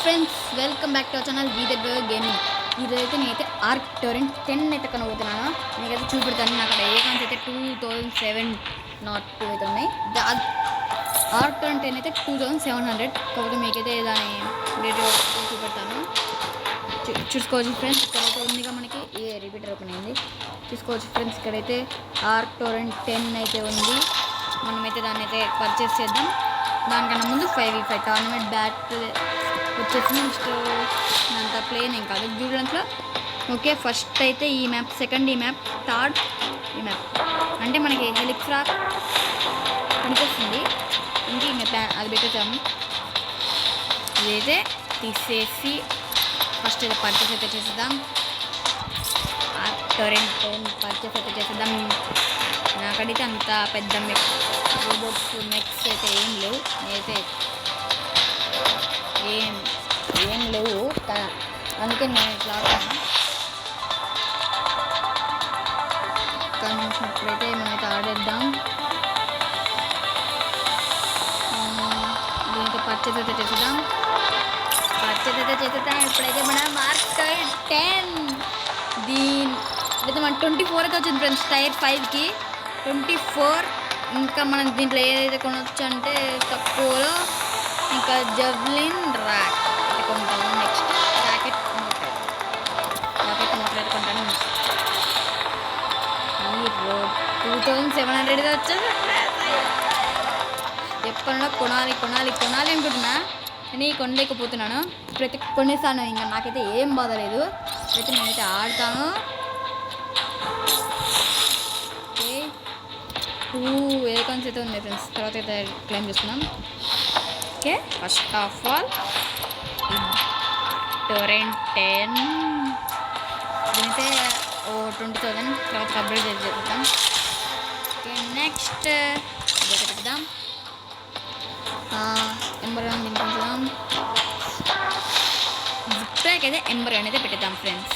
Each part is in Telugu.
Friends, welcome back to our channel వీదెడ్ గేమింగ్. ఈరోజైతే నేనైతే ఆర్క్ టోరెంట్ 10 అయితే కనుగొతున్నాను. మీకైతే చూపెడతాను. నాకు అక్కడ ఏకాన్స్ అయితే 2007 అయితే ఉన్నాయి. ఆర్క్ టోరెంట్ 10 అయితే 2700. కాకపోతే మీకైతే దాని రేట్ చూపెడతాను. చూసుకోవచ్చు ఫ్రెండ్స్. ఇక్కడైతే ఉందిగా మనకి రిపీటర్ ఓపెన్ అయింది. చూసుకోవచ్చు ఫ్రెండ్స్, ఇక్కడైతే ఆర్క్ టోరెంట్ 10 అయితే ఉంది. మనమైతే దాన్ని అయితే పర్చేస్ చేద్దాం. దానికన్నా ముందు 5v5 టోర్నమెంట్ బ్యాట్ వచ్చేసి నెక్స్ట్ అంత ప్లేన్ ఏం కాదు చూడడంలో. ఓకే, ఫస్ట్ అయితే ఈ మ్యాప్, సెకండ్ ఈ మ్యాప్, థర్డ్ ఈ మ్యాప్. అంటే మనకి హెలిక్స్రా కనిపిస్తుంది. ఇంక ఈ మ్యాప్ అది పెట్టేసాము. ఇదైతే తీసేసి ఫస్ట్ అయితే పర్చేస్ అయితే చేసేద్దాం. టోరెంట్ పర్చేస్ అయితే చేసేద్దాం. నాకడితే అంత పెద్ద రోబోట్స్ మెక్స్ అయితే ఏం లేవు. అయితే ఏం లేవు, అందుకే నేను ఇట్లా కానీ ఇప్పుడైతే మనమైతే ఆడేద్దాం. దీంతో పర్చేస్ అయితే చేసేద్దాం. ఇప్పుడైతే మనం మార్క్ 10 అయితే మన 24 అయితే వచ్చింది ఫ్రెండ్స్. టైర్ 5కి 24. ఇంకా మనం దీంట్లో ఏదైతే కొనవచ్చు అంటే తక్కువలో ఇంకా జవ్లిన్ ర్యాక్ అయితే కొంటాను. నెక్స్ట్ రాకెట్ మోటార్ అయితే కొంటాను. 2700 వచ్చేది. ఎప్పుడన్నా కొనాలి అనుకుంటున్నా, కానీ కొనలేకపోతున్నాను. ఇప్పుడైతే కొనేస్తాను. ఇంకా నాకైతే ఏం బాధ లేదు. అయితే నేనైతే ఆడతాను. ఓకే, 2 ఏకాన్స్ అయితే ఉంది ఫ్రెండ్స్. తర్వాత అయితే క్లైమ్ చేసుకున్నాం. Okay, first of all torrent 10 దీనైతే 20,000 తర్వాత అప్గ్రేడ్ చేద్దాం. ఓకే, నెక్స్ట్ ఇదైతే పెడదాం. ఎంబర్ దీనికి ఉంచుదాం. జిప్రేకి అయితే ఎంబర్ అనేది పెట్టేద్దాం ఫ్రెండ్స్.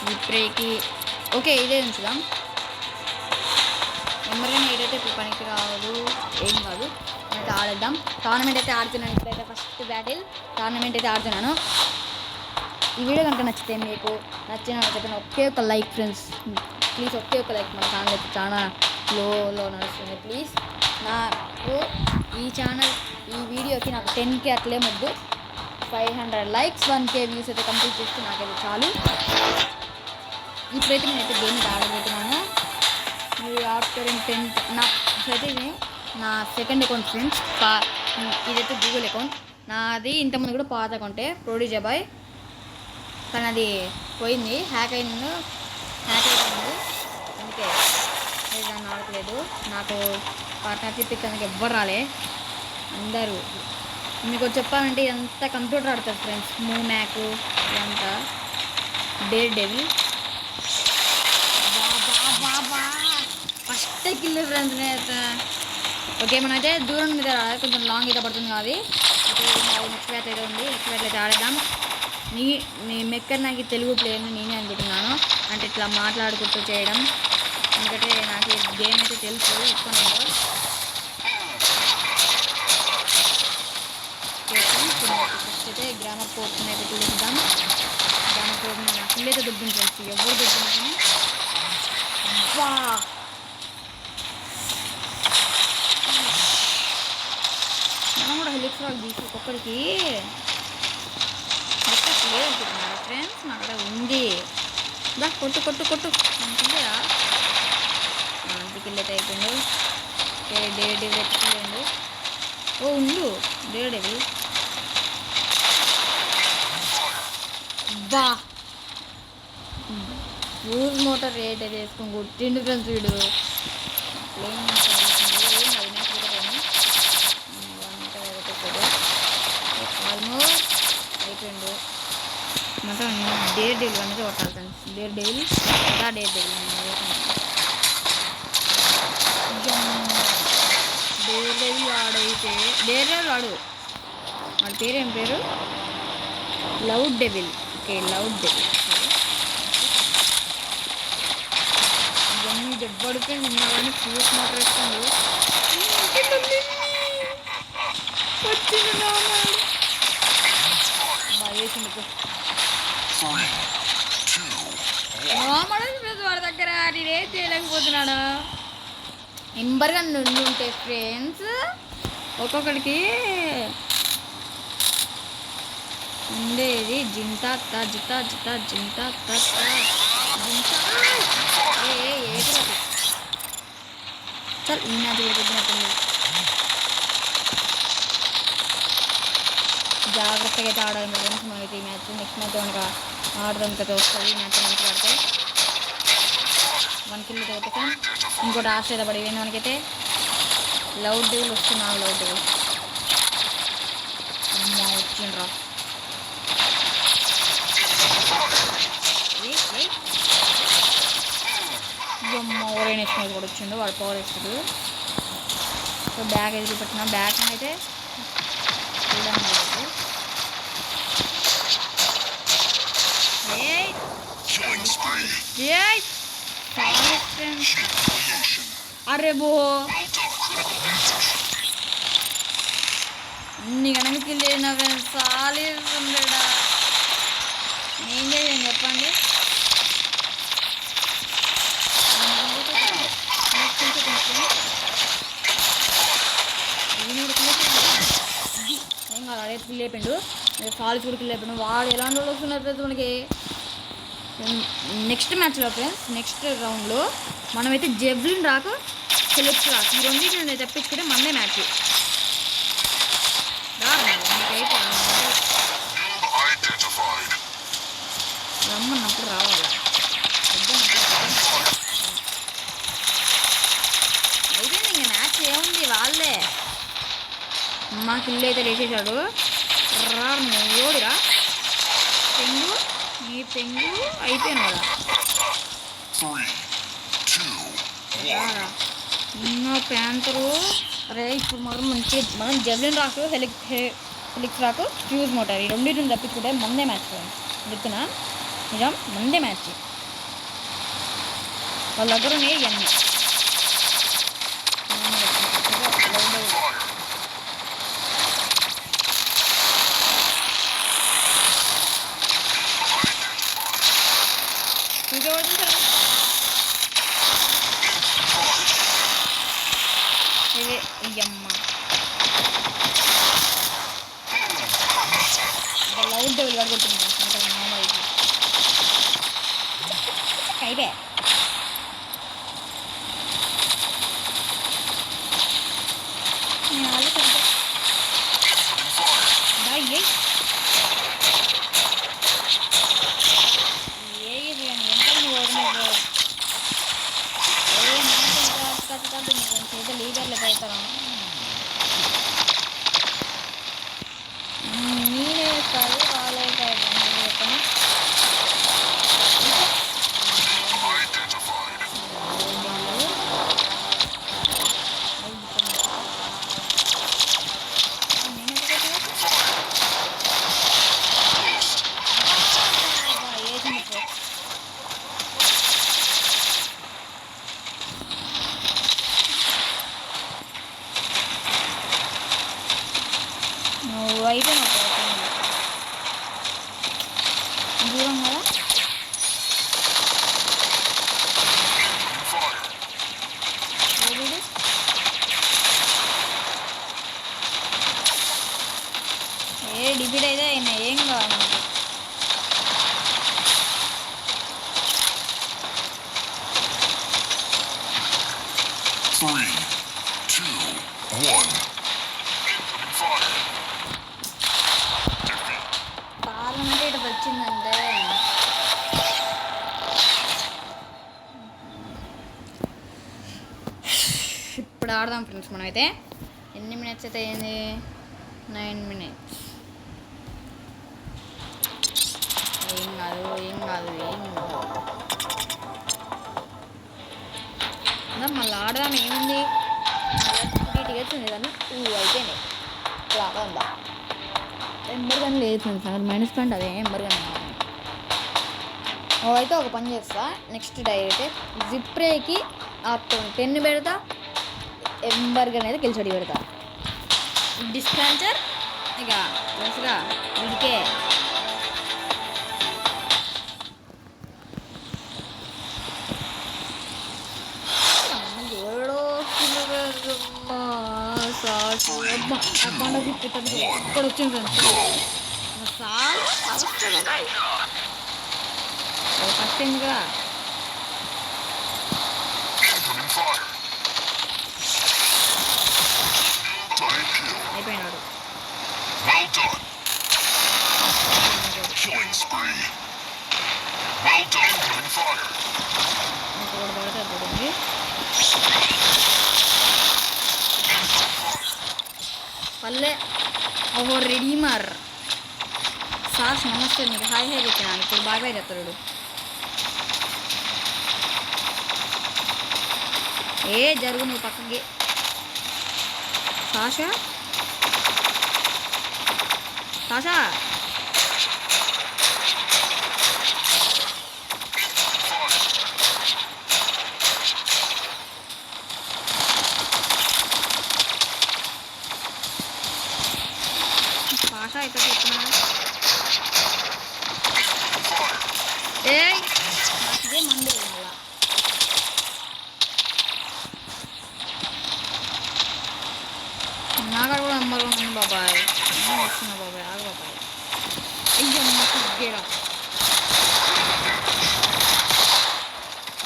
జిప్రేకి ఓకే ఇదే ఉంచుదాం. ఎంబర్ కానీ ఏదైతే ఇప్పుడు పనికి రాదు, ఏం కాదు. అయితే ఆడేద్దాం. టోర్నమెంట్ అయితే ఆడుతున్నాను. ఇప్పుడైతే ఫస్ట్ బ్యాటిల్ టోర్నమెంట్ అయితే ఆడుతున్నాను. ఈ వీడియో కనుక నచ్చితే, మీకు నచ్చిన చెప్పిన ఒకే ఒక లైక్ ఫ్రెండ్స్, ప్లీజ్ ఒకే ఒక లైక్. మన ఛానల్ అయితే చాలా లో నడుస్తుంది. ప్లీజ్ నాకు ఈ వీడియోకి నాకు 10K అట్లే ముద్దు. 500 లైక్స్ 1K వ్యూస్ అయితే కంప్లీట్ చేస్తే నాకైతే చాలు. ఇప్పుడైతే నేనైతే గేమ్ ఆడబోతున్నాను. మీరు ఆఫ్టర్ 10 అయితే ఇది నా సెకండ్ అకౌంట్ ఫ్రెండ్స్. ఇదైతే గూగుల్ అకౌంట్ నాది. ఇంతకుముందు కూడా పాత అకౌంటే ప్రోడిజా బాయ్, కానీ అది పోయింది, హ్యాక్ అయిపోయింది. అందుకే నేను దాన్ని ఆడట్లేదు. నాకు పార్ట్నర్షిప్ ఇక్కడికి ఎవ్వరు రాలే. అందరూ మీకు చెప్పాలంటే ఇదంతా కంప్యూటర్ ఆడతారు ఫ్రెండ్స్. మూమ్యాక్ ఇదంతా dare devil. First kill friends నేనైతే. ఓకే, మనమైతే దూరం మీద కొంచెం లాంగ్ అయితే పడుతుంది కాదు. నెక్స్ట్ బ్యాట్ అయితే ఉంది. నెక్స్ట్ బ్యాట్ అయితే ఆడేద్దాం. నీ మెక్కర్ నాకు తెలుగు ప్లేయర్ని నేనే అనుకుంటున్నాను. అంటే ఇట్లా మాట్లాడుకుంటూ చేయడం. ఎందుకంటే నాకు ఈ గేమ్ అయితే తెలుసు ఎక్కువ. ఫస్ట్ అయితే గ్రామర్ కోర్ట్ని అయితే చూద్దాం. గ్రామర్ కోర్ట్ని నాకు అయితే దొబ్బింది ఫ్రెండ్స్. ఎవరు దొబ్బిందని మనం కూడా హెలిక్స్రాక్ తీసి ఒక్కొక్కరికి లేదనుకుంటున్నారా ఫ్రెండ్స్? నాకు అక్కడ ఉంది. దా కొట్టు అనుకుంటుందా? కిల్ అయితే అయిపోయిండు. డే డెవిల్ ఎక్కిండు. ఉండు డే డెవిల్. బా యూజ్ మోటార్ రేట్ అయితే వేసుకొని కొట్టిండు ఫ్రెండ్స్. వీడు ఆల్మోస్ట్ అయిపోయిండు. మొత్తం డేర్ డెవిల్ అనేది కొట్టాలి ఫ్రెండ్స్. డేర్ డెవిల్ ఆడైతే డేర్ డెవిల్ వాడు పేరు ఏం పేరు? Loud devil. Okay, loud devil. ఇవన్నీ దెబ్బడిపోయి ఉన్నావని ఫ్యూస్ మోటార్ వేసుకోండి. వచ్చింది వేసిండు వాడి దగ్గర నేనేం చేయలేకపోతున్నాడు. ఎంబర్గా నుండి ఉంటే ఫ్రెండ్స్ ఒక్కొక్కడికి ఉండేది జింతా జితా జితా జింతా చల్ ఈ మ్యాచ్ కూడా జాగ్రత్తగా అయితే ఆడాలి ఫ్రెండ్స్. మనకి ఈ మ్యాచ్ నెక్స్ట్ మ్యాచ్ కనుక ఆడదాం కదా వస్తుంది. ఈ మ్యాచ్ మంచిగా ఆడితే 1 kill అయితే ఇంకోటి ఆశ అయితే పడి పోయింది మనకైతే. లౌడ్ డేవులు వస్తున్నావు లౌడ్ డేవులు అమ్మ వచ్చిండ్రా. అమ్మ ఓరైన వేసుకునేది కూడా వచ్చిండు వాడు పవర్ వేస్తాడు. సో బ్యాగ్ ఎదురు పెట్టిన బ్యాగ్ అయితే అరే బో అన్ని గణకి లేనా సాలేడా ఏం చేయాలి చెప్పండి. ఏం కాదు అదే కిల్ లేపిండు ఫాల్స్ కూడా కిల్ లేపిండు. వాడు ఎలాంటి వాళ్ళు వస్తున్నారు మనకి నెక్స్ట్ మ్యాచ్లో ఫ్రెండ్స్. నెక్స్ట్ రౌండ్లో మనమైతే జెవ్లిన్ రాకు సెలెక్ట్ రాకు ఈ రెండింటిని తెప్పించుకుంటే మనమే మ్యాచ్ రమ్మన్నప్పుడు రావాలి. అయిపోయింది ఇంకా మ్యాచ్ ఏముంది వాళ్ళే. మాకు ఇల్లు అయితే వేసేసాడు రా ఓడిరా పెంగు నీ పెంగు అయిపోయినా ఇంకా ప్యాంతరు. అరే ఇప్పుడు మనం జెవ్లిన్ రాకు హెలిక్స్ రాకు ఫ్యూజ్ మోటార్ ఈ రెండింటిని తప్పించుకుంటే మందే మ్యాచ్ చెప్తున్నా నిజం మందే మ్యాచ్. వాళ్ళ దగ్గర ఉన్నాయి ఇవన్నీ ఇదే అమ్మ లౌడ్ డెవల్ కొడుతుంది అయిపోయా. లీడర్లు పెడతారా నేనే వేస్తారు వాళ్ళే చెప్పను. నువ్వు అయిపోయినా దూరం కదా ఏ డిబిట్ అయితే అయినా ఏం కావాలి మనకి. పార్లమెంట్ ఇటు వచ్చిందంటే ఇప్పుడు ఆడదాం ఫ్రెండ్స్. మనమైతే ఎన్ని మినిట్స్ అయితే అయింది 9 minutes. ఏం కాదు మళ్ళీ ఆడదాం. ఏముంది టికెట్స్ ఉంది కానీ 2 అయిపోయినాయి. ఇలా ఆడదా ఎంబర్ కానీ లేదు ఫ్రెండ్స్ అక్కడ -. అదే ఎంబర్ కానీ అయితే ఒక పని చేస్తా. నెక్స్ట్ డైరెక్ట్ జిప్రేకి ఆపుతాను 10 పెడతా. ఎంబర్గర్ అనేది గెలిచడి పెడతా. డిస్పాంచర్ ఇక ఫ్రెండ్స్గా వీడికే ఆ కొండ తిప్పేటప్పుడు ఇక్కడ వచ్చింది ఫస్ట్ ఎందుకురా అయిపోయినాడు పడుతుంది పల్లె ఓ రెడీమర్ సాస్ నమస్తే నీకు హాయ్ హాయ్ చెప్పినాను ఇప్పుడు బాగా చెప్తాడు ఏ జరుగు నువ్వు పక్కకి సాషా సాషా సాషా ఎక్కడ చెప్తున్నా ఏ ఇదే మండే మళ్ళా నాగడ కూడా అమ్మలు ఉంది బాబాయ్ వస్తున్నా బాబాయ్ ఆగు బాబాయ్ అయ్యో గేరా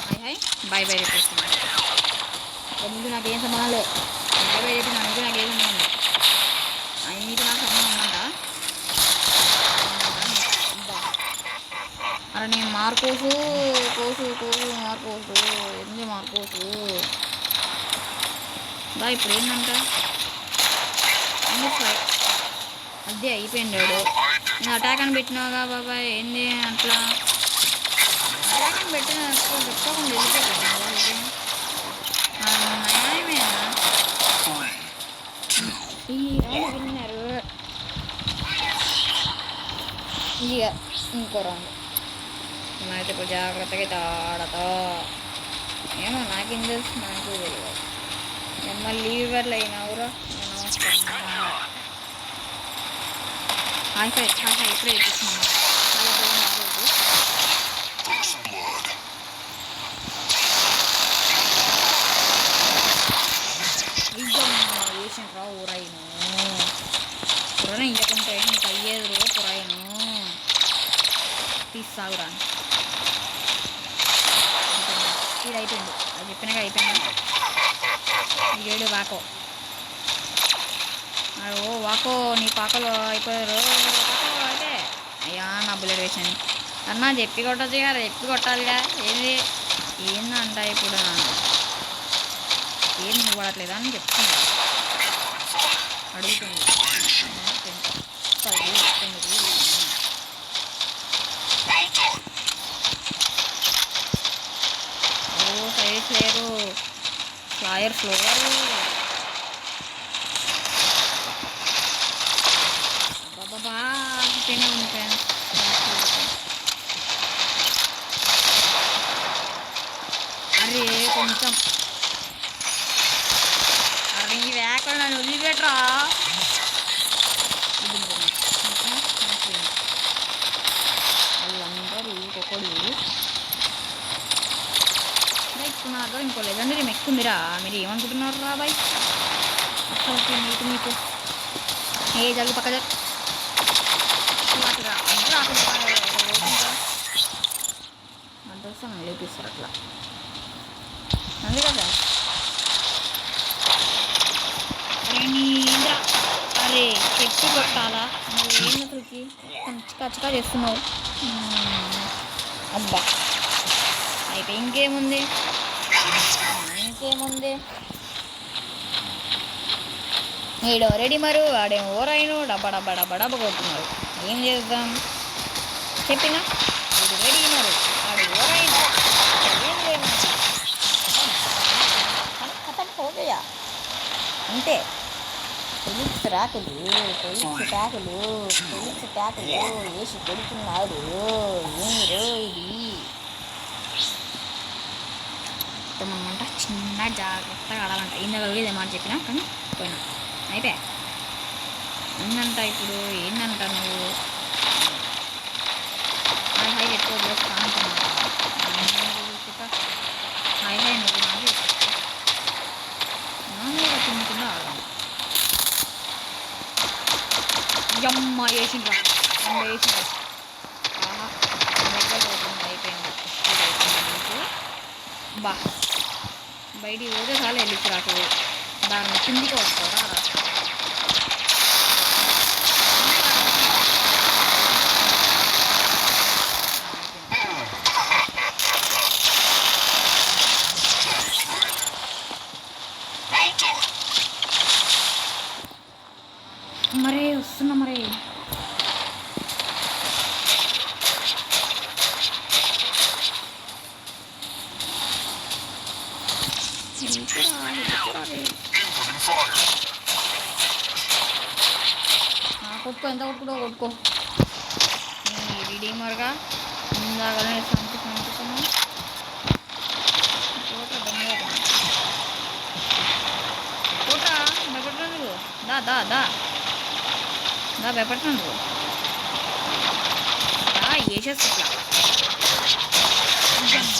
హాయ్ హాయ్ బాయ్ బాయ్ చెప్పేస్తున్నా ముందు నాకేం సంబంధం లేదు బాయ్ బాయ్ చెప్పి నాకు నాకేం సంబంధం లేదు నీకు నాకు సంబంధం ఉందంట అరే నేను మార్కోసు మార్కోసు ఎందుకు మార్కోసు బా ఇప్పుడు ఏంటంట అదే అయిపోయిండాడు నేను అటాక్ అని పెట్టినావుగా బాబాయ్ ఏంది అట్లా అటాక్ అని పెట్టిన పెట్టుకోకుండా వెళ్ళిపోతాను న్యాయమేనా ఈ రౌండ్ విన్నారు ఇక ఇంకో రౌండ్ అయితే ఇప్పుడు జాగ్రత్తగా అయితే ఆడతా ఏమో నాకేం తెలుసు నాకు తెలియదు మళ్ళీ లీవర్లు అయినావురా హాయ్ ఫై ఇప్పుడే తెప్పిస్తున్నాను వేసింట్రా ఊరాయిను పురణ ఇయ్యకుంటే నీకు అయ్యేది రో పురాయిను తీసాగురా ఇది అయిపోయింది అది చెప్పినాక అయిపోయింది ఏడు వాకో ఓ వాకో నీ పాకలో అయిపోయారు అయితే అయ్యా నా బుల్లెట్ వేసాను అన్నా చెప్పి కొట్టచ్చు కదా చెప్పి కొట్టాలిగా ఏందంట ఇప్పుడు ఏం నువ్వు పడట్లేదా అని చెప్తున్నా అడుగుతుంది ఓ సైడ్స్ లేరు ఫ్లయర్ ఫ్లోర్ బాబా అంటేనే ఉంటాను అరే కొంచెం అరే ఈ వేకలు నన్ను వదిలిపెట్టరా వాళ్ళందరూ ఒక్కొక్కడు ఎక్కున్నారు ఇంకో లెజెండరీ ఎక్కుందిరా మీరు ఏమనుకుంటున్నారు రా బాయ్ మీకు ఏ జరుగు పక్క జరు అంత లేపిస్తారు అట్లా అంతే కదా అరే చెప్పి కొట్టాలా నువ్వు ఏం అసలుకి కచ్చగా చేస్తున్నావు అబ్బా అయితే ఇంకేముంది ఈడో రెడీ మరు ఆడేమో ఓరాయిను డబ్బా డబ్బా డబ్బా డబ్బా కొడుతున్నారు ఏం చేద్దాం చెప్పినా ఇది రెడీ మరు ఆడు ఓరాయిను ఏం చేయమన్నా కథం పోగయా అంతే పోలీస్ ట్యాకులు వేసి కొడుతున్నాడు ఏమి రో ఇది మనమంట చిన్న జాగ్రత్తగా ఆడాలంట ఇందాక వెళ్ళేదేమని చెప్పినా కానీ పోయినా అయిపోయా ఏందంట ఇప్పుడు ఏందంట నువ్వు హాయ్ హాయ్ ఎక్కువ చేస్తా అంటున్నా హాయ్ హాయ్ నువ్వు నాకు చిన్న కింద ఆడదాం వేసిన దగ్గర అవుతుంది అయిపోయింది బా బయటికి పోతే చాలా వెళ్ళి రాకు దాని కిందికి వస్తారా మరే వస్తున్నా మరే కొట్టుకో ఎంత కొట్టుకో కొట్టుకో రీడీమర్గా ఇందాకనే సంపుకున్నాం కోట భయపడుతున్నాను దా దా దా దా భయపడుతున్నాను వేసేస్తా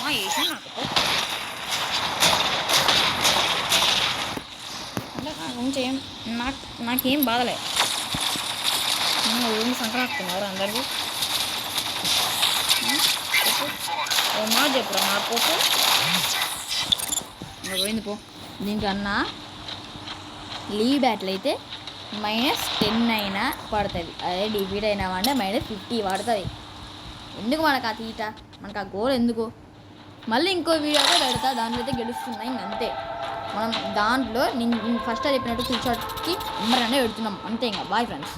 వేసా కొంచెం నాకేం బాధలే ఊరిని సంక్రాంతున్నారు అందరికీ ఓ మాట చెప్పురా మా పోపు పోయింది పో దీనికన్నా లీవ్ బ్యాట్లు అయితే -10 అయినా పడుతుంది అదే డిఫీట్ అయినామంటే -50 పడుతుంది ఎందుకు మనకు ఆ తీట మనకు ఆ గోల్ ఎందుకు మళ్ళీ ఇంకో వీడియోగా పెడతా దాంట్లో అయితే గెలుస్తున్నాయి ఇంకంతే మనం దాంట్లో నేను ఫస్ట్ చెప్పినట్టు ఫుల్ షాట్కి నెంబర్ అనేది పెడుతున్నాం అంతే ఇంకా బాయ్ ఫ్రెండ్స్